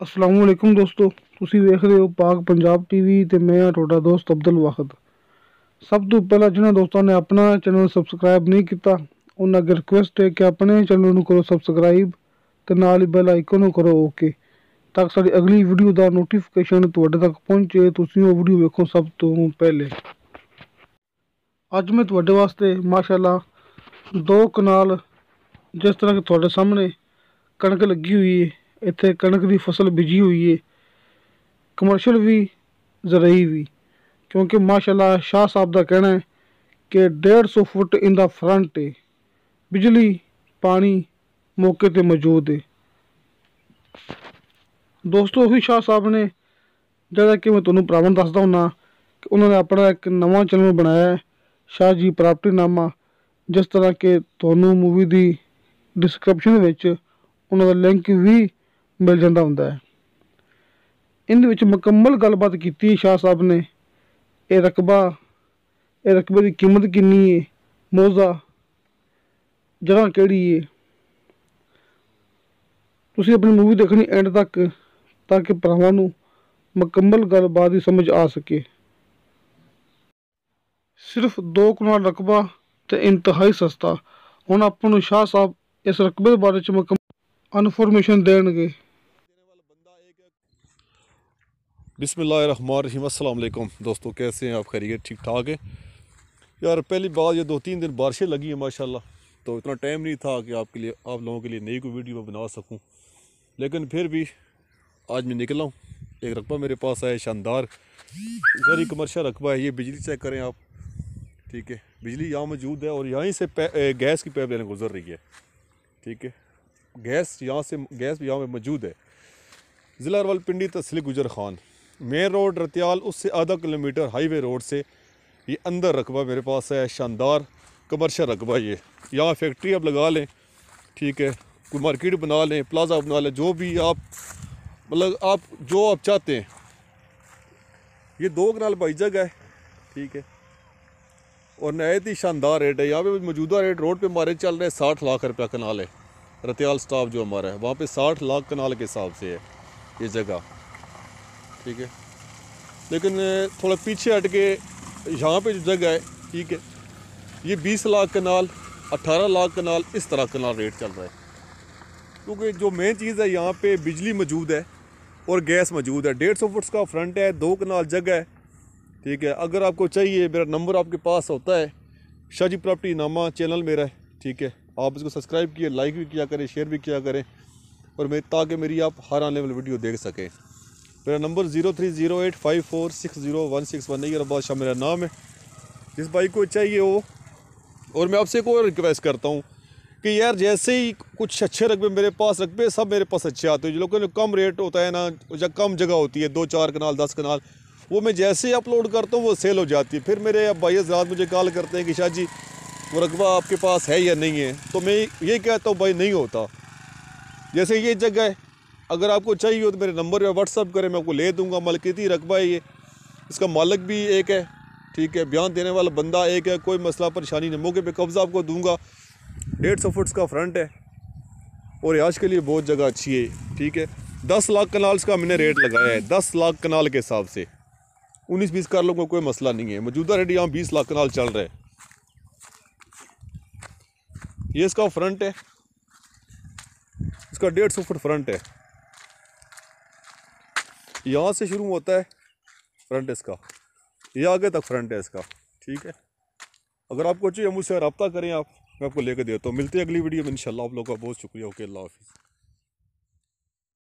अस्सलाम वालेकुम दोस्तों, ਤੁਸੀਂ ਵੇਖ ਰਹੇ ਹੋ ਪਾਕ ਪੰਜਾਬ ਟੀਵੀ ਤੇ ਮੈਂ ਹਾਂ ਤੁਹਾਡਾ ਦੋਸਤ ਅਬਦੁਲ ਵਾਹਿਦ। ਸਭ ਤੋਂ ਪਹਿਲਾਂ ਜਿਨ੍ਹਾਂ ਦੋਸਤਾਂ ਨੇ ਆਪਣਾ ਚੈਨਲ ਸਬਸਕ੍ਰਾਈਬ ਨਹੀਂ ਕੀਤਾ ਉਹਨਾਂ ਅੱਗੇ ਰਿਕੁਐਸਟ ਹੈ ਕਿ ਆਪਣੇ ਚੈਨਲ ਨੂੰ ਕਰੋ ਸਬਸਕ੍ਰਾਈਬ ਤੇ ਨਾਲ ਹੀ ਬੈਲ ਆਈਕਨ ਨੂੰ ਕਰੋ ਓਕੇ, ਤਾਂ ਕਿ ਸਾਡੀ ਅਗਲੀ ਵੀਡੀਓ ਦਾ ਨੋਟੀਫਿਕੇਸ਼ਨ ਤੁਹਾਡੇ ਤੱਕ ਪਹੁੰਚੇ, ਤੁਸੀਂ ਉਹ ਵੀਡੀਓ ਵੇਖੋ ਸਭ ਤੋਂ ਪਹਿਲੇ। ਅੱਜ ਮੈਂ ਤੁਹਾਡੇ ਵਾਸਤੇ ਮਾਸ਼ਾਅੱਲਾ 2 ਕਨਾਲ ਜਿਸ ਤਰ੍ਹਾਂ ਕਿ ਤੁਹਾਡੇ ਸਾਹਮਣੇ ਕਣਕ ਲੱਗੀ ਹੋਈ ਹੈ, ਇੱਥੇ ਕਣਕ ਦੀ ਫਸਲ ਬੀਜੀ ਹੋਈ ਹੈ, ਕਮਰਸ਼ੀਅਲ ਵੀ ਜ਼ਰਈ ਵੀ, ਕਿਉਂਕਿ ਮਾਸ਼ਾਅੱਲਾ ਸ਼ਾਹ ਸਾਹਿਬ ਦਾ ਕਹਿਣਾ ਹੈ ਕਿ 150 ਫੁੱਟ ਇਨ ਦਾ ਫਰੰਟ ਹੈ, ਬਿਜਲੀ ਪਾਣੀ ਮੌਕੇ 'ਤੇ ਮੌਜੂਦ ਹੈ। ਦੋਸਤੋ ਉਹੀ ਸ਼ਾਹ ਸਾਹਿਬ ਨੇ ਜਿਹੜਾ ਕਿ ਮੈਂ ਤੁਹਾਨੂੰ ਭਰਾਵਾਂ ਦੱਸਦਾ ਹੁੰਦਾ ਕਿ ਉਹਨਾਂ ਨੇ ਆਪਣਾ ਇੱਕ ਨਵਾਂ ਚੈਨਲ ਬਣਾਇਆ ਹੈ, ਸ਼ਾਹ ਜੀ ਪ੍ਰਾਪਰਟੀ ਨਾਮਾ, ਜਿਸ ਤਰ੍ਹਾਂ ਕਿ ਤੁਹਾਨੂੰ ਮੂਵੀ ਦੀ ਡਿਸਕ੍ਰਿਪਸ਼ਨ ਵਿੱਚ ਉਹਨਾਂ ਦਾ ਲਿੰਕ ਵੀ ਮਿਲ ਜਾਂਦਾ ਹੁੰਦਾ ਹੈ। ਇਹਦੇ ਵਿੱਚ ਮੁਕੰਮਲ ਗੱਲਬਾਤ ਕੀਤੀ ਸ਼ਾਹ ਸਾਹਿਬ ਨੇ। ਇਹ ਰਕਬੇ ਦੀ ਕੀਮਤ ਕਿੰਨੀ ਹੈ, ਮੌਜ਼ਾ ਜਗ੍ਹਾ ਕਿਹੜੀ ਹੈ। ਤੁਸੀਂ ਆਪਣੀ ਮੂਵੀ ਦੇਖਣੀ ਐਂਡ ਤੱਕ ਤਾਂ ਕਿ ਭਰਾਵਾਂ ਨੂੰ ਮੁਕੰਮਲ ਗੱਲਬਾਤ ਦੀ ਸਮਝ ਆ ਸਕੇ। ਸਿਰਫ 2 ਕਨਾਲ ਰਕਬਾ ਤੇ ਇੰਤਹਾਈ ਸਸਤਾ। ਹੁਣ ਆਪਾਂ ਨੂੰ ਸ਼ਾਹ ਸਾਹਿਬ इस रकबे के बारे में मुकम्मल इन्फॉर्मेशन देंगे। बिस्मिल्लाहिर्रहमानिर्रहीम। अस्सलाम वालेकुम दोस्तों, कैसे हैं आप? खैरियत ठीक ठाक है यार। पहली बात, ये 2-3 दिन बारिशें लगी हैं माशाल्लाह, तो इतना टाइम नहीं था कि आप लोगों के लिए नई कोई वीडियो बना सकूं, लेकिन फिर भी आज मैं निकला हूँ। एक रकबा मेरे पास है शानदार, वेरी कमर्शियल रकबा है। ये बिजली चेक करें आप, ठीक है। बिजली यहाँ मौजूद है और यहीं से गैस की पाइपलाइन गुजर रही है, ठीक है। गैस भी यहाँ में मौजूद है। ज़िला रावलपिंडी तहसील गुजर खान, मेन रोड रतियाल, उससे आधा किलोमीटर हाईवे रोड से ये अंदर रकबा मेरे पास है। शानदार कमर्शियल रकबा ये। यहाँ फैक्ट्री आप लगा लें, ठीक है, कोई मार्केट बना लें, प्लाजा बना लें, जो भी आप मतलब आप चाहते हैं। ये 2 कनाल बाई जगह है, ठीक है, और नहायत ही शानदार रेट है। यहाँ पे मौजूदा रेट रोड पे हमारे चल रहे हैं 60 लाख रुपया कनाल है। रतियाल स्टाफ जो हमारा है वहाँ पे 60 लाख कनाल के हिसाब से है ये जगह, ठीक है। लेकिन थोड़ा पीछे हट के यहाँ पे जो जगह है, ठीक है, ये 20 लाख कनाल, 18 लाख कनाल, इस तरह कनाल रेट चल रहा है। क्योंकि जो मेन चीज़ है यहाँ पे बिजली मौजूद है और गैस मौजूद है। 150 फुट का फ्रंट है, 2 कनाल जगह है, ठीक है। अगर आपको चाहिए, मेरा नंबर आपके पास होता है, शाह जी प्रॉपर्टी नामा चैनल मेरा है, ठीक है। आप इसको सब्सक्राइब किए, लाइक भी किया करें, शेयर भी किया करें, और ताकि मेरी आप हर आने वाली वीडियो देख सकें। मेरा नंबर 0308546016 ये बादशाह मेरा नाम है। जिस भाई को चाहिए हो, और मैं आपसे एक और रिक्वेस्ट करता हूँ कि यार जैसे ही कुछ अच्छे रकबे मेरे पास, रकबे सब मेरे पास अच्छे आते हैं। जो लोगों ने कम रेट होता है ना, या कम जगह होती है, 2-4 कनाल 10 कनाल, वो मैं जैसे ही अपलोड करता हूँ वो सेल हो जाती है। फिर मेरे अब भाई हज़रात मुझे कॉल करते हैं कि शाह जी वो रकबा आपके पास है या नहीं है, तो मैं ये कहता हूँ भाई नहीं होता। जैसे ये जगह है, अगर आपको चाहिए हो तो मेरे नंबर पे व्हाट्सअप करें, मैं आपको ले दूँगा। मलकियती रकबा है ये, इसका मालिक भी एक है, ठीक है, बयान देने वाला बंदा एक है, कोई मसला परेशानी नहीं। मौके पे कब्ज़ा आपको दूँगा। 150 फुट का फ्रंट है और आज के लिए बहुत जगह अच्छी है, ठीक है। 10 लाख कनाल का मैंने रेट लगाया है, 10 लाख कनाल के हिसाब से। 19-20 कर लो, कोई मसला नहीं है। मौजूदा रेट यहाँ 20 लाख कनाल चल रहा है। ये इसका फ्रंट है, इसका 150 फुट फ्रंट है। यहाँ से शुरू होता है फ्रंट इसका, ये आगे तक फ्रंट है इसका, ठीक है। अगर आपको चाहिए मुझसे रब्ता करें आप, मैं आपको लेकर देता हूँ। मिलते हैं अगली वीडियो में इंशाल्लाह। आप लोगों का बहुत शुक्रिया। ओके, अल्लाह हाफिज़।